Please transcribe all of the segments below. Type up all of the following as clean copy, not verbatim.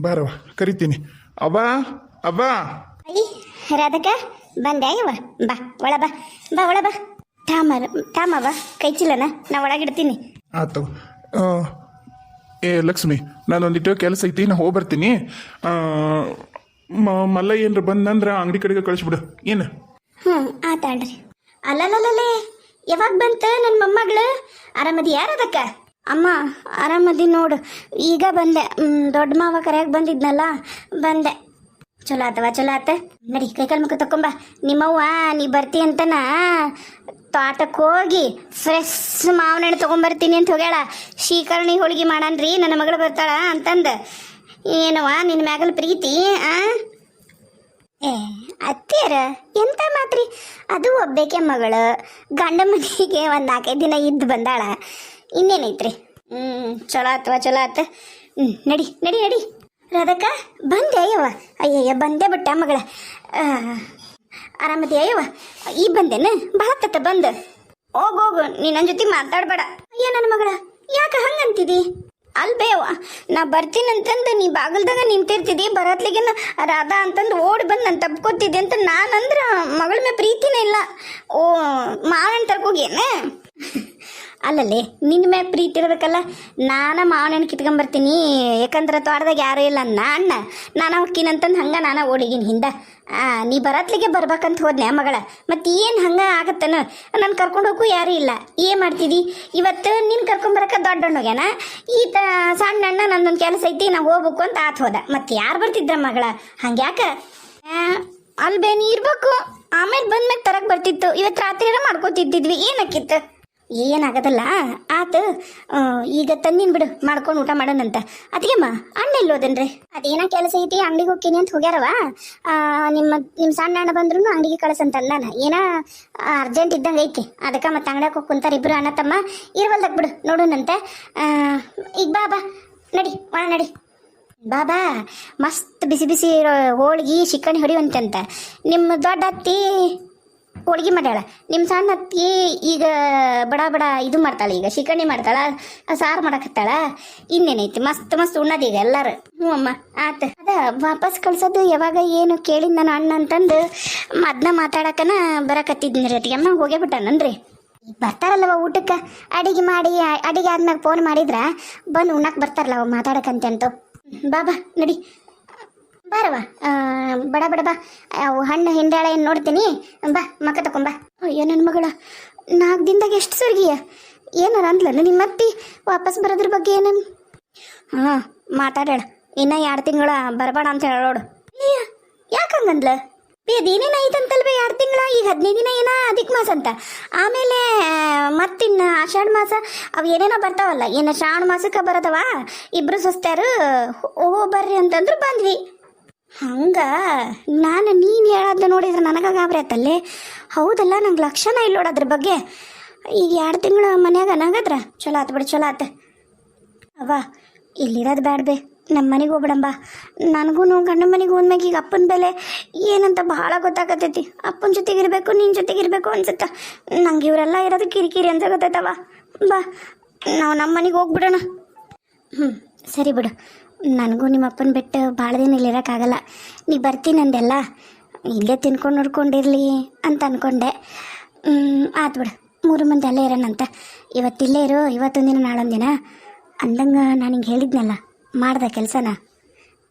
ಬಾರವ ಕರಿತೀನಿ. ಅವ್ವ ಅವ್ವ. ಐ ರಾಧಕ ಬಂದೆ ಯವ್ವ, ಬಾ ಒಳ ಬಾ, ಬಾ ಒಳ ಬಾ. ತಾಮವ ಕೈ ಚೀಲನ ನಾ ಒಳಗಿಡ್ತೀನಿ. ಆತು. ಏ ಲಕ್ಷ್ಮಿ, ನಾನೊಂದಿಟ್ಟು ಕೆಲಸ ಐತಿ, ನಾ ಹೋಗಿ ಬರ್ತೀನಿ. ಮಲ್ಲ ಏನ್ರ ಬಂದಂದ್ರೆ ಅಂಗಡಿ ಕಡೆಗೆ ಕಳಿಸ್ಬಿಡು ಏನು. ಆತಾಳ್ರಿ. ಅಲ್ಲಲ್ಲೇ ಯಾವಾಗ ಬಂತ ನನ್ನ ಮೊಮ್ಮಗಳು? ಆರಾಮದಿ ಯಾರದಕ್ಕ? ಅಮ್ಮ ಆರಾಮದಿ ನೋಡು, ಈಗ ಬಂದೆ. ದೊಡ್ಡ ಮಾವ ಕರೆಯಾಗ ಬಂದಿದ್ನಲ್ಲ, ಬಂದೆ. ಚಲೋ ಆತ ನಡಿ, ಕೈಕಾಲು ಮುಖ ತಕೊಂಬ. ನಿಮ್ಮವ್ವ ನೀ ಬರ್ತಿ ಅಂತನ ತೋಟಕ್ಕೆ ಹೋಗಿ ಫ್ರೆಶ್ ಮಾವಿನ ಹಣ್ಣು ತೊಗೊಂಬರ್ತೀನಿ ಅಂತ ಹೋಗ್ಯಾಳ. ಶೀಕರಣಿ ಹೋಳಿಗೆ ಮಾಡನ್ರಿ, ನನ್ನ ಮಗಳು ಬರ್ತಾಳ ಅಂತಂದು. ಏನವ್ವ ನಿನ್ನ ಮ್ಯಾಗಲ್ ಪ್ರೀತಿ? ಏ ಅತ್ತೇರ ಎಂತ ಮಾತ್ರಿ, ಅದು ಒಬ್ಬೇಕೆ ಮಗಳು, ಗಂಡ ಮನೆಗೆ ಒಂದು 4-5 ದಿನ ಇದ್ದು ಬಂದಾಳ, ಇನ್ನೇನೈತ್ರಿ. ಚಲೋ ಆತ. ನಡಿ. ರಾಧಕ್ಕ ಬಂದೆ ಅಯ್ಯವ್ವ? ಅಯ್ಯಯ್ಯ ಬಂದೆ ಬಿಟ್ಟ ಮಗಳ. ಆರಾಮದಿ ಅಯ್ಯವ್ವ? ಈಗ ಬಂದೇನು? ಭಾಳ ತತ್ತ ಬಂದು. ಹೋಗು, ನೀ ನನ್ನ ಜೊತೆ ಮಾತಾಡಬೇಡ. ಅಯ್ಯ ನನ್ನ ಮಗಳ, ಯಾಕೆ ಹಂಗಂತಿದಿ? ಅಲ್ಬೇವ, ನಾ ಬರ್ತೀನಿ ಅಂತಂದು ನೀ ಬಾಗಲ್ದಾಗ ನಿಂತಿರ್ತಿದ್ದಿ, ಬರತ್ಲಿಗೆ ರಾಧಾ ಅಂತಂದು ಓಡಿ ಬಂದು ನಾನು ತಪ್ಕೋತಿದ್ದೆ ಅಂತ ನಾನಂದ್ರೆ ಮಗಳ ಮೇಲೆ ಪ್ರೀತಿನೇ ಇಲ್ಲ. ಓ ಮಾವಣ್ಣ ತರ್ಕೋಗೇನೆ? ಅಲ್ಲಲ್ಲೇ ನಿನ್ನ ಮೇಲೆ ಪ್ರೀತಿ ಇರಬೇಕಲ್ಲ. ನಾನು ಮಾವಣ್ಣನ ಕಿತ್ಕೊಂಬರ್ತೀನಿ, ಯಾಕಂದ್ರೆ ತೋಟದಾಗ ಯಾರೂ ಇಲ್ಲ ನಾನು ಹೋಗ್ತೀನಂತಂದು ಹಂಗೆ ನಾನು ಓಡಿಗಿನ ಹಿಂದೆ. ನೀ ಬರತ್ಲಿಗೆ ಬರ್ಬೇಕಂತ ಹೋದ್ನೆ ಮಗಳ. ಮತ್ತು ಏನು ಹಂಗೆ ಆಗತ್ತನ? ನಾನು ಕರ್ಕೊಂಡು ಹೋಗು ಯಾರೂ ಇಲ್ಲ. ಏನು ಮಾಡ್ತಿದ್ದಿ ಇವತ್ತು? ನೀನು ಕರ್ಕೊಂಬರಕ್ಕೆ ದೊಡ್ಡ ಹಣ್ಣೋಗ್ಯಾನ, ಈತ ಸಣ್ಣ ಅಣ್ಣ ನಂದೊಂದು ಕೆಲಸ ಐತಿ ನಾವು ಹೋಗ್ಬೇಕು ಅಂತ ಹೋದ. ಮತ್ತು ಯಾರು ಬರ್ತಿದ್ರ ಮಗಳ? ಹಂಗ್ಯಾಕೆ? ಅಲ್ಬೇ ನೀ ಇರ್ಬೇಕು, ಆಮೇಲೆ ಬಂದ್ಮ್ಯಾಗ ತರಕ್ಕೆ ಬರ್ತಿತ್ತು. ಇವತ್ತು ರಾತ್ರಿ ಮಾಡ್ಕೊತಿದ್ದಿದ್ವಿ, ಏನಕ್ಕಿತ್ತು? ಏನಾಗದಲ್ಲ ಆತು. ಈಗ ತಂದಿನ ಬಿಡು, ಮಾಡ್ಕೊಂಡು ಊಟ ಮಾಡೋಣಂತ. ಅದಕ್ಕೆಮ್ಮ ಅಣ್ಣ ಎಲ್ಲೋದನ್ರಿ? ಅದೇನ ಕೆಲಸ ಐತಿ, ಅಂಗಡಿಗೆ ಹೋಗ್ತೀನಿ ಅಂತ ಹೋಗ್ಯಾರವ. ನಿಮ್ಮ ಸಣ್ಣ ಅಣ್ಣ ಬಂದ್ರು ಅಂಗಡಿಗೆ ಕಳಿಸಂತಲ್ಲ ನಾನು. ಏನ ಅರ್ಜೆಂಟ್ ಇದ್ದಂಗೆ ಐತಿ, ಅದಕ್ಕೆ ಮತ್ತೆ ಅಂಗಡಿಗೆ ಹೋಗಿ ಕುಂತಾರೆ ಇಬ್ರು ಅಣ್ಣ ತಮ್ಮ. ಇರ್ವಲ್ದಾಗ ಬಿಡು, ನೋಡೋಣಂತೆ. ಈಗ ಬಾ ನಡಿ, ಒಳ ನಡಿ. ಬಾ ಮಸ್ತ್ ಬಿಸಿ ಬಿಸಿ ಹೋಳ್ಗಿ ಶಿಕಣಿ ಹೊಡಿವಂತಂತ. ನಿಮ್ಮ ದೊಡ್ಡ ಅತ್ತಿ ಹೋಳ್ಗಿ ಮಾಡ್ಯಾಳ, ನಿಮ್ಮ ಸಣ್ಣ ಅತ್ತಿ ಈಗ ಬಡ ಇದು ಮಾಡ್ತಾಳೆ, ಈಗ ಶಿಕಣಿ ಮಾಡ್ತಾಳ, ಸಾರು ಮಾಡಕತ್ತಾಳ. ಇನ್ನೇನೈತಿ ಮಸ್ತ್ ಉಣ್ಣದ ಈಗ ಎಲ್ಲಾರು. ಹ್ಞೂ ಅಮ್ಮ ಆತ. ಅದ ವಾಪಸ್ ಕಳ್ಸೋದು ಯಾವಾಗ ಏನು ಕೇಳಿದ್ ನಾನು ಅಣ್ಣ ಅಂತಂದು ಅದನ್ನ ಮಾತಾಡಕನ ಬರಕತ್ತಿದ್ನಿ ರೀ. ಅಮ್ಮ ಹೋಗೇ ಬಿಟ್ಟಾನನ್ರಿ. ಈಗ ಬರ್ತಾರಲ್ಲವ ಊಟಕ್ಕೆ, ಅಡಿಗೆ ಆದ್ಮ್ಯಾಗ ಫೋನ್ ಮಾಡಿದ್ರ ಬಂದು ಉಣ್ಣಕ್ಕೆ ಬರ್ತಾರಲ್ಲವ ಮಾತಾಡಕಂತಂತು. ಬಾ ನಡಿ ಬಾರವ. ಬಡ ಬಾ, ಹಣ್ಣು ಹಿಂಡಾಳೆ ಏನು ನೋಡ್ತೀನಿ. ಬಾ ಮಕ್ಕ ತಕೊಂಬ. ಅಯ್ಯೋ ನನ್ನ ಮಗಳ 4 ದಿನದಾಗ ಎಷ್ಟು ಸರ್ಗಿಯ? ಏನಾರ ಅಂದ್ಲನು ನಿಮ್ಮತ್ತಿ ವಾಪಸ್ ಬರೋದ್ರ ಬಗ್ಗೆ? ಏನೇನು ಮಾತಾಡೋಣ. ಇನ್ನ 2 ತಿಂಗಳ ಬರಬೇಡ ಅಂತ ಹೇಳೋಡು. ಯಾಕಂಗಂದ್ಲ? ಅದೇನೇನು ಐತಂತಲ್ವೇ 2 ತಿಂಗಳ? ಈಗ 15 ದಿನ ಏನೋ ಅಧಿಕ ಮಾಸ ಅಂತ, ಆಮೇಲೆ ಮತ್ತಿನ್ನು ಆಷಾಢ ಮಾಸ ಅವು ಏನೇನೋ ಬರ್ತಾವಲ್ಲ. ಏನು ಶ್ರಾವಣ ಮಾಸಕ್ಕೆ ಬರೋದವ. ಇಬ್ರು ಸ್ವಸ್ತ್ಯಾರು ಬರ್ರಿ ಅಂತಂದ್ರು, ಬಂದ್ವಿ. ಹಂಗ ನೀನು ಹೇಳೋದ ನೋಡಿದ್ರೆ ನನಗೆ ಗಾಬರಿ ಆತಲ್ಲೇ. ಹೌದಲ್ಲ, ನಂಗೆ ಲಕ್ಷಣ ಇಲ್ಲ ನೋಡು ಅದ್ರ ಬಗ್ಗೆ. ಈಗ 2 ತಿಂಗಳು ಮನ್ಯಾಗ ನಗದ್ರ ಚಲೋ ಆತು ಬಿಡು, ಚಲೋ ಆತು. ಅವ್ವ ಇಲ್ಲಿರೋದು ಬ್ಯಾಡ್ಬೇ, ನಮ್ಮ ಮನೆಗೆ ಹೋಗ್ಬಿಡಂಬ. ನನಗೂ ಗಂಡ ಮನೆಗೆ ಹೋದ್ಮ್ಯಾಗ ಈಗ ಅಪ್ಪನ ಬೆಲೆ ಏನಂತ ಭಾಳ ಗೊತ್ತಾಗತ್ತೈತಿ. ಅಪ್ಪನ ಜೊತೆಗಿರ್ಬೇಕು, ನಿನ್ನ ಜೊತೆಗಿರ್ಬೇಕು ಅನ್ಸುತ್ತ. ನಂಗೆ ಇವರೆಲ್ಲ ಇರೋದು ಕಿರಿಕಿರಿ ಅನ್ಸಕತ್ತೈತವ. ಬಾ ನಾವು ನಮ್ಮ ಮನೆಗೆ ಹೋಗ್ಬಿಡೋಣ. ಸರಿ ಬಿಡು, ನನಗೂ ನಿಮ್ಮ ಅಪ್ಪನ ಬಿಟ್ಟು ಭಾಳ ದಿನ ಇಲ್ಲಿರೋಕ್ಕಾಗಲ್ಲ. ನೀ ಬರ್ತೀನಂದೆಲ್ಲ, ಇಲ್ಲೇ ತಿನ್ಕೊಂಡು ನೋಡ್ಕೊಂಡಿರಲಿ ಅಂತ ಅಂದ್ಕೊಂಡೆ. ಆತು ಬಿಡು, 3 ಮಂದಿ ಅಲ್ಲೇ ಇರೋಣಂತ. ಇವತ್ತಿಲ್ಲೇ ಇರು, ಇವತ್ತೊಂದಿನ ನಾಳೊಂದಿನ ಅಂದಂಗೆ ನಾನು ಹಿಂಗೆ ಹೇಳಿದ್ನಲ್ಲ, ಮಾಡ್ದೆ ಕೆಲಸನ.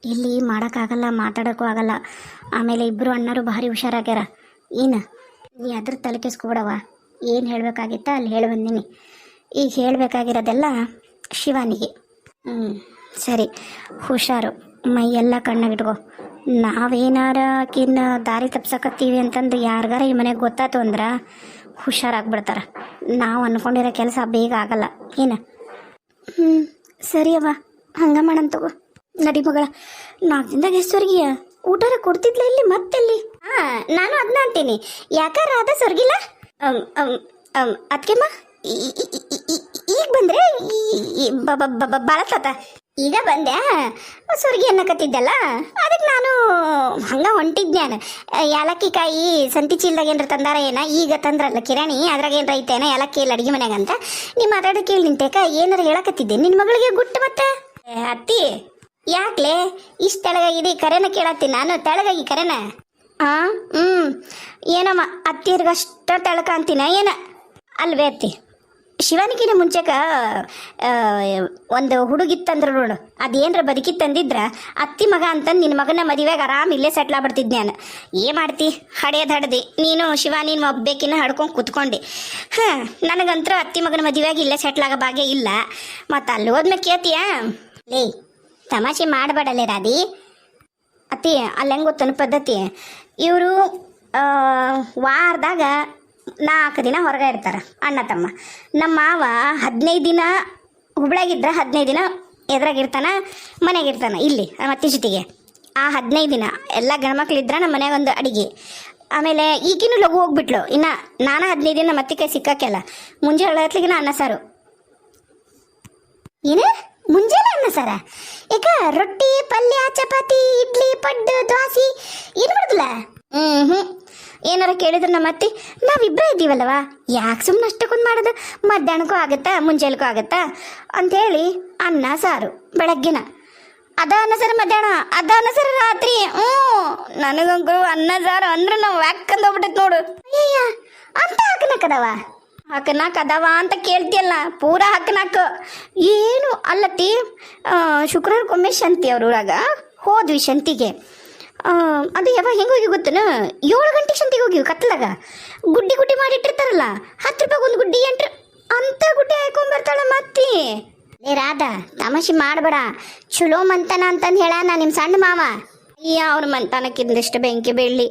ಇಲ್ಲಿ ಮಾಡೋಕ್ಕಾಗಲ್ಲ, ಮಾತಾಡೋಕ್ಕೂ ಆಗಲ್ಲ. ಆಮೇಲೆ ಇಬ್ಬರು ಅಣ್ಣರು ಭಾರಿ ಹುಷಾರಾಗ್ಯಾರ. ಏನು ನೀ ಅದ್ರ ತಲೆ ಕೆಸ್ಕೊಬಿಡವ. ಏನು ಹೇಳಬೇಕಾಗಿತ್ತ ಅಲ್ಲಿ ಹೇಳಿ ಬಂದೀನಿ. ಈಗ ಹೇಳಬೇಕಾಗಿರೋದೆಲ್ಲ ಶಿವಾನಿಗೆ. ಸರಿ ಹುಷಾರು, ಮೈಯೆಲ್ಲ ಕಣ್ಣಾಗಿಟ್ಕೋ. ನಾವೇನಾರ ಆಕಿನ್ನ ದಾರಿ ತಪ್ಸಕತ್ತೀವಿ ಅಂತಂದು ಯಾರಿಗಾರ ಈ ಮನೆಗೆ ಗೊತ್ತಾಯ್ತು ಅಂದ್ರೆ ಹುಷಾರಾಗ್ಬಿಡ್ತಾರೆ. ನಾವು ಅಂದ್ಕೊಂಡಿರೋ ಕೆಲಸ ಬೇಗ ಆಗಲ್ಲ. ಏನು? ಸರಿ ಅವ್ವ, ಹಂಗೆ ಮಾಡಂತ ತಗೋ. ನಡಿ ಮಗಳ. 4 ದಿನದಾಗ ಎಷ್ಟವರೆಗೆ ಊಟಾರ ಕೊಡ್ತಿದ್ಲ ಇಲ್ಲಿ ಮತ್ತೆಲ್ಲಿ? ನಾನು ಅದನ್ನ ಅಂತೀನಿ. ಯಾಕಾರ ಅದ ಸೊರ್ಗಿಲ್ಲ? ಅದಕ್ಕೆಮ್ಮ ಈಗ ಬಂದ್ರೆ ಬಳಸತ್ತ. ಈಗ ಬಂದೆ, ಸುರ್ಗಿ ಅನ್ನಕತ್ತಿದ್ದಲ್ಲ, ಅದಕ್ಕೆ ನಾನು ಹಂಗೆ ಹೊಂಟಿದ್ನ್ಯಾನ. ಏಲಕ್ಕಿ ಕಾಯಿ ಸಂತಿ ಚೀಲ್ದಾಗ ಏನ್ರ ತಂದಾರ ಏನ? ಈಗ ತಂದ್ರಲ್ಲ ಕಿರಾಣಿ, ಅದ್ರಾಗ ಏನ್ರ ಐತೇನ ಏಲಕ್ಕಿ ಇಲ್ಲ ಅಡುಗೆ ಮನ್ಯಾಗ ಅಂತ. ನಿಮ್ಮ ಮಾತಾಡೋ ಕೇಳಿ ನಿಂತೇಕ ಏನಾರ ಹೇಳಕತ್ತಿದ್ದೆ ನಿನ್ನ ಮಗಳಿಗೆ ಗುಟ್ಟು. ಮತ್ತೆ ಅತ್ತಿ ಯಾಕ್ಲೆ ಇಷ್ಟು ತೆಳಗಾಗಿದೆ ಕರೆನ ಕೇಳತ್ತೀನಿ ನಾನು ತೆಳಗಾಗಿ ಕರೆನ ಏನಮ್ಮ ಅತ್ತಿಯರ್ಗಷ್ಟ ತೆಳಕ ಅಂತೀನ ಏನ ಅಲ್ವೇ ಅತ್ತಿ ಶಿವನಿಗಿನ ಮುಂಚೆಕ ಒಂದು ಹುಡುಗಿತ್ತಂದ್ರ ನೋಡು ಅದೇನ್ರ ಬದುಕಿತ್ತಂದಿದ್ರ ಅತ್ತಿ ಮಗ ಅಂತಂದು ನಿನ್ನ ಮಗನ ಮದುವೆಗೆ ಆರಾಮ್ ಇಲ್ಲೇ ಸೆಟ್ಲ್ ಆಗ್ಬಿಡ್ತಿದ್ದೆ ನಾನು ಏನ್ ಮಾಡ್ತಿ ಹಡೆಯದು ಹಡ್ದಿ ನೀನು ಶಿವ ನೀನು ಒಬ್ಬೇಕಿನ ಹಡ್ಕೊಂಡು ಕುತ್ಕೊಂಡೆ ನನಗಂತೂ ಅತ್ತಿ ಮಗನ ಮದುವೆಗೆ ಇಲ್ಲೇ ಸೆಟ್ಲ್ ಆಗೋ ಭಾಗ್ಯ ಇಲ್ಲ ಮತ್ತು ಅಲ್ಲಿ ಹೋದ್ಮೇಲೆ ಕೇಳ್ತೀಯ ಲೇ ತಮಾಷೆ ಮಾಡಬೇಡಲೇ ರಾಧಿ ಅತ್ತಿ ಅಲ್ಲಿ ಹೆಂಗೆ ಗೊತ್ತನ ಪದ್ಧತಿ ಇವರು ವಾರದಾಗ 4 ದಿನ ಹೊರಗೆ ಇರ್ತಾರೆ ಅಣ್ಣ ತಮ್ಮ ನಮ್ಮ ಮಾವ 15 ದಿನ ಹುಬ್ಳ್ಯಾಗಿದ್ರೆ 15 ದಿನ ಎದುರಾಗಿರ್ತಾನೆ ಮನೆಯಾಗಿರ್ತಾನೆ ಇಲ್ಲಿ ನಮ್ಮ ಅತ್ತಿ ಜೊತೆಗೆ ಆ 15 ದಿನ ಎಲ್ಲ ಗಂಡ್ಮಕ್ಳಿದ್ರೆ ನಮ್ಮ ಮನ್ಯಾಗ ಒಂದು ಅಡಿಗೆ ಆಮೇಲೆ ಈಗಿನೂ ಲಘು ಹೋಗ್ಬಿಟ್ಲು ಇನ್ನು ನಾನು 15 ದಿನ ನಮ್ಮ ಅತ್ತಿ ಕೈ ಸಿಕ್ಕಾಕೆಲ್ಲ ಮುಂಜಾನೆ ಹೊತ್ತಿಗಿನ ಅನ್ನ ಸಾರು ಏನು ಮುಂಜಾನೆ ಅನ್ನ ಸಾರ ಈಗ ರೊಟ್ಟಿ ಪಲ್ಯ ಚಪಾತಿ ಇಡ್ಲಿ ಪಡ್ಡು ದೋಸೆ ಏನು ಮಾಡುದಿಲ್ಲ ಏನಾರ ಕೇಳಿದ್ರೆ ನಮ್ಮ ಅತ್ತೆ ನಾವಿಬ್ಬರೇ ಇದ್ದೀವಲ್ಲವ ಯಾಕೆ ಸುಮ್ಮನೆ ಅಷ್ಟಕ್ಕೊಂದು ಮಾಡೋದು ಮಧ್ಯಾಹ್ನಕ್ಕೂ ಆಗುತ್ತಾ ಮುಂಜಾನೆಗೂ ಆಗುತ್ತಾ ಅಂಥೇಳಿ ಅನ್ನ ಸಾರು ಬೆಳಗ್ಗಿನ ಅದ ಅನ್ನ ಸಾರು ಮಧ್ಯಾಹ್ನ ಅದ ಅನ್ನ ಸಾರು ರಾತ್ರಿ ನನಗಂಕರು ಅನ್ನ ಸಾರು ಅಂದ್ರೆ ನಾವು ವ್ಯಾಕಂದು ಹೋಗ್ಬಿಟ್ಟೈತೆ ನೋಡು ಅಯ್ಯ ಅಂತ ಹಾಕನಕ್ಕದವ ಹಾಕನಾಕದವ ಅಂತ ಕೇಳ್ತಿಯಲ್ಲ ಪೂರಾ ಹಾಕನಾಕ ಏನು ಅಲ್ಲತ್ತಿ ಶುಕ್ರವಾರಕ್ಕೊಮ್ಮೆ ಶಂತಿ ಅವ್ರ ಊರಾಗ ಹೋದ್ವಿ ಶಂತಿಗೆ ಅದು ಯಾವಾಗ ಹೆಂಗೆ ಹೋಗಿ ಗೊತ್ತೇನ 7 ಗಂಟೆಗೆ ಶಂತಿಗೆ ಹೋಗಿವಿ ಕತ್ಲಾಗ ಗುಡ್ಡಿ ಮಾಡಿಟ್ಟಿರ್ತಾರಲ್ಲ 10 ರೂಪಾಯಿಗೆ ಒಂದು ಗುಡ್ಡಿ ಎಂಟ್ರು ಅಂತ ಗುಡ್ಡಿ ಹಾಕೊಂಡ್ಬರ್ತಾಳ ಮತ್ತೆ ಲೇ ರಾಧಾ ತಮಾಷೆ ಮಾಡಬೇಡ ಚಲೋ ಮಂತನ ಅಂತಂದು ಹೇಳ ನಾ ನಿಮ್ಮ ಸಣ್ಣ ಮಾವ ಅಯ್ಯ ಅವ್ರ ಮಂತನಕ್ಕಿಂದಷ್ಟು ಬೆಂಕಿ ಬೆಳ್ಳಿ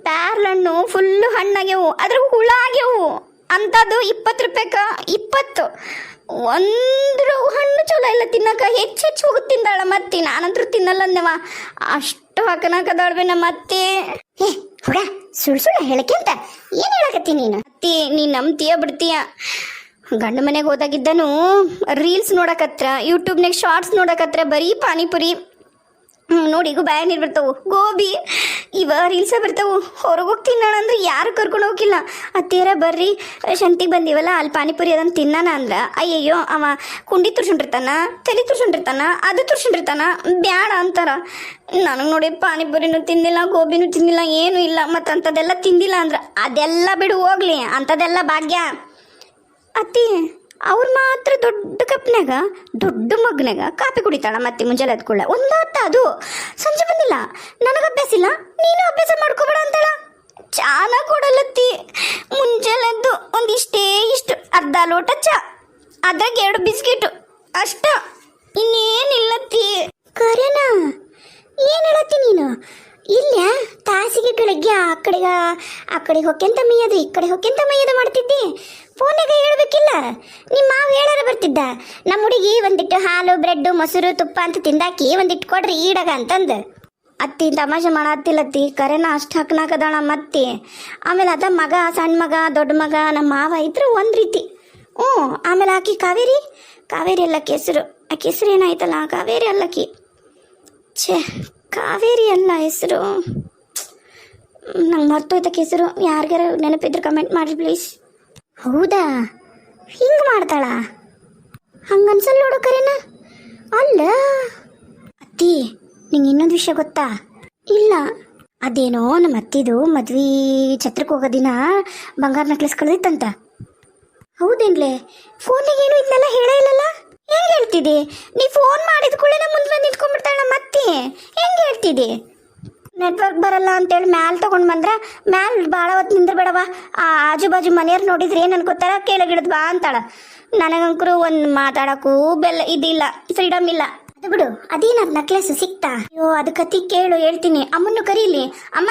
ಪ್ಯಾರ್ಲಣ್ಣು ಫುಲ್ಲು ಹಣ್ಣಾಗ್ಯವು ಅದ್ರ ಹುಳ ಆಗ್ಯವು ಅಂಥದ್ದು 20 ರೂಪಾಯಿಗೆ 20 ಒಂದು ಹಣ್ಣು ಚಲೋ ಇಲ್ಲ ತಿನ್ನಕ ಹೆಚ್ಚು ಹೋಗಿ ತಿಂದಾಳ ಮತ್ತೆ ನಾನಂತರೂ ತಿನ್ನಲ್ಲ ಅಂದವ ಅಷ್ಟು ಹಾಕನಾಕದಾಳ್ವೆ ನಮ್ಮ ಅತ್ತೆ ಹುಡ ಸುಳ್ಳು ಹೇಳಕ್ಕೆ ಅಂತ ಏನು ಹೇಳಕತ್ತಿ ನೀನು ಅತ್ತಿ ನೀನು ನಂಬ್ತೀಯ ಬಿಡ್ತೀಯ ಗಂಡ ಮನೆಗೆ ಹೋದಾಗಿದ್ದನು ರೀಲ್ಸ್ ನೋಡಕತ್ರ ಯೂಟ್ಯೂಬ್ನಾಗ ಶಾರ್ಟ್ಸ್ ನೋಡಕತ್ರ ಬರೀ ಪಾನಿಪುರಿ ನೋಡಿ ಈಗ ಬ್ಯಾಗ್ ನೀರು ಬರ್ತಾವು ಗೋಬಿ ಇವ ರೀಲ್ಸ ಬರ್ತಾವು ಹೊರಗೆ ಹೋಗಿ ತಿನ್ನೋಣ ಅಂದ್ರೆ ಯಾರು ಕರ್ಕೊಂಡು ಹೋಗಿಲ್ಲ ಅತ್ತೇರ ಬರ್ರಿ ಶಂತಿಗೆ ಬಂದೀವಲ್ಲ ಅಲ್ಲಿ ಪಾನಿಪುರಿ ಅದನ್ನು ತಿನ್ನಾನ ಅಂದ್ರೆ ಅಯ್ಯಯ್ಯೋ ಅವ ಕುಂಡಿ ತುರ್ಸ್ಕೊಂಡಿರ್ತಾನ ತಲೆ ತುರ್ಸ್ಕೊಂಡಿರ್ತಾನ ಅದು ತುರ್ಸ್ಕೊಂಡಿರ್ತಾನ ಬ್ಯಾಡ ಅಂತಾರ ನನಗೆ ನೋಡಿ ಪಾನಿಪುರಿನೂ ತಿಂದಿಲ್ಲ ಗೋಬಿನೂ ತಿಂದಿಲ್ಲ ಏನೂ ಇಲ್ಲ ಮತ್ತು ಅಂಥದ್ದೆಲ್ಲ ತಿಂದಿಲ್ಲ ಅಂದ್ರೆ ಅದೆಲ್ಲ ಬಿಡು ಹೋಗ್ಲಿ ಅಂಥದ್ದೆಲ್ಲ ಭಾಗ್ಯ ಅತ್ತಿ ಅವ್ರು ಮಾತ್ರ ದೊಡ್ಡ ಕಪ್ನಾಗ ದೊಡ್ಡ ಮಗ್ನಾಗ ಕಾಪಿ ಕುಡಿತಾಳ ಮತ್ತೆ ಮುಂಜಾನೆ ಎದ್ಕೊಳ್ಳ ಒಂದು ಹೊತ್ತ ಅದು ಸಂಜೆ ಬಂದಿಲ್ಲ ನನಗೆ ಅಭ್ಯಾಸ ಇಲ್ಲ ನೀನು ಅಭ್ಯಾಸ ಮಾಡ್ಕೋಬೇಡ ಅಂತಾಳ ಚಾನ ಕೊಡಲತ್ತಿ ಮುಂಜಾನೆದ್ದು ಇಷ್ಟು ಅರ್ಧ ಲೋಟ ಚಾ ಅದ್ರಾಗ 2 ಬಿಸ್ಕಿಟು ಅಷ್ಟ ಇನ್ನೇನಿಲ್ಲತ್ತಿ ಕರೆನಾ ಏನು ಹೇಳತ್ತಿ ನೀನು ಇಲ್ಲ ತಾಸಿಗೆ ಬೆಳಗ್ಗೆ ಆ ಕಡೆಗೆ ಹೊಕ್ಕೆಂತ ಮೈಯದು ಈ ಕಡೆ ಹೊಕ್ಕೆಂತ ಮೈಯದು ಮಾಡ್ತಿದ್ದಿ ಫೋನಾಗ ಹೇಳ್ಬೇಕಿಲ್ಲ ನಿಮ್ಮ ಮಾವ ಹೇಳಾರ ಬರ್ತಿದ್ದ ನಮ್ಮ ಹುಡುಗಿ ಒಂದಿಟ್ಟು ಹಾಲು ಬ್ರೆಡ್ಡು ಮೊಸರು ತುಪ್ಪ ಅಂತ ತಿಂದಾಕಿ ಒಂದಿಟ್ಟು ಕೊಡ್ರಿ ಈಡಾಗ ಅಂತಂದು ಅತ್ತಿ ತಮಾಷೆ ಮಾಡತ್ತಿಲ್ಲತ್ತಿ ಕರೆನ ಅಷ್ಟು ಹಾಕನಾಕದಾಳ ಮತ್ತೆ ಆಮೇಲೆ ಅದ ಮಗ ಸಣ್ಣ ಮಗ ದೊಡ್ಡ ಮಗ ನಮ್ಮ ಮಾವ ಇದ್ರು ಒಂದು ರೀತಿ ಆಮೇಲೆ ಆಕಿ ಕಾವೇರಿ ಅಲ್ಲಕ್ಕಿ ಹೆಸರು ಆಕಿ ಹೆಸರು ಏನಾಯ್ತಲ್ಲ ಕಾವೇರಿ ಅಲ್ಲಕ್ಕಿ ಛೇ ಕಾವೇರಿ ಅಲ್ಲ ಹೆಸರು ನಂಗೆ ಮರ್ತೋಯ್ತಕ್ಕೆ ಹೆಸರು ಯಾರಿಗಾರ ನೆನಪಿದ್ರೆ ಕಮೆಂಟ್ ಮಾಡಿ ಪ್ಲೀಸ್ ಹೌದಾ ಹಿಂಗೆ ಮಾಡ್ತಾಳ ಹಂಗನ್ಸಲ್ಲ ನೋಡು ಕರೆನ ಅಲ್ಲ ಅತ್ತಿ ನಿಂಗೆ ಇನ್ನೊಂದು ವಿಷಯ ಗೊತ್ತಾ ಇಲ್ಲ ಅದೇನೋ ನಮ್ಮ ಅತ್ತಿದು ಮದ್ವೆ ಛತ್ರಕ್ಕೆ ಹೋಗೋ ದಿನ ಬಂಗಾರ ನೆಕ್ಲೆಸ್ ಕಳೆದಿತ್ತಂತ ಹೌದೇನ್ಲೆ ಫೋನಿಗೆ ಏನು ಇದನ್ನೆಲ್ಲ ಹೇಳೇ ಇಲ್ಲಲ್ಲ ಹೆಂಗೆ ಹೇಳ್ತಿದ್ದೆ ನೀ ಫೋನ್ ಮಾಡಿದ ಕೂಡಲೇ ಮುಂದೆ ಬಂದು ನಿಂತ್ಕೊಂಡ್ಬಿಡ್ತಾಳೆ ನಮ್ಮ ಅತ್ತಿ ಹೆಂಗೆ ಹೇಳ್ತಿದ್ದೆ ನೆಟ್ವರ್ಕ್ ಬರಲ್ಲ ಅಂತೇಳಿ ಮ್ಯಾಲೆ ತೊಗೊಂಡು ಬಂದ್ರೆ ಮ್ಯಾಲೆ ಭಾಳ ಹೊತ್ತು ನಿಂದ್ರಬೇಡವ ಆ ಆಜು ಬಾಜು ಮನೆಯವ್ರು ನೋಡಿದ್ರೆ ಏನು ಅನ್ಕೋತಾರ ಕೆಳಗಿಡದ್ ಬಾ ಅಂತಾಳ ನನಗಂಕರು ಒಂದು ಮಾತಾಡೋಕ್ಕೂ ಇದಿಲ್ಲ ಫ್ರೀಡಮ್ ಇಲ್ಲ ಅದು ಬಿಡು ಅದೇನದು ನೆಕ್ಲೆಸ್ ಸಿಕ್ತಾ ಅಯ್ಯೋ ಅದು ಕತಿ ಕೇಳು ಹೇಳ್ತೀನಿ ಅಮ್ಮನ್ನು ಕರೀಲಿ ಅಮ್ಮ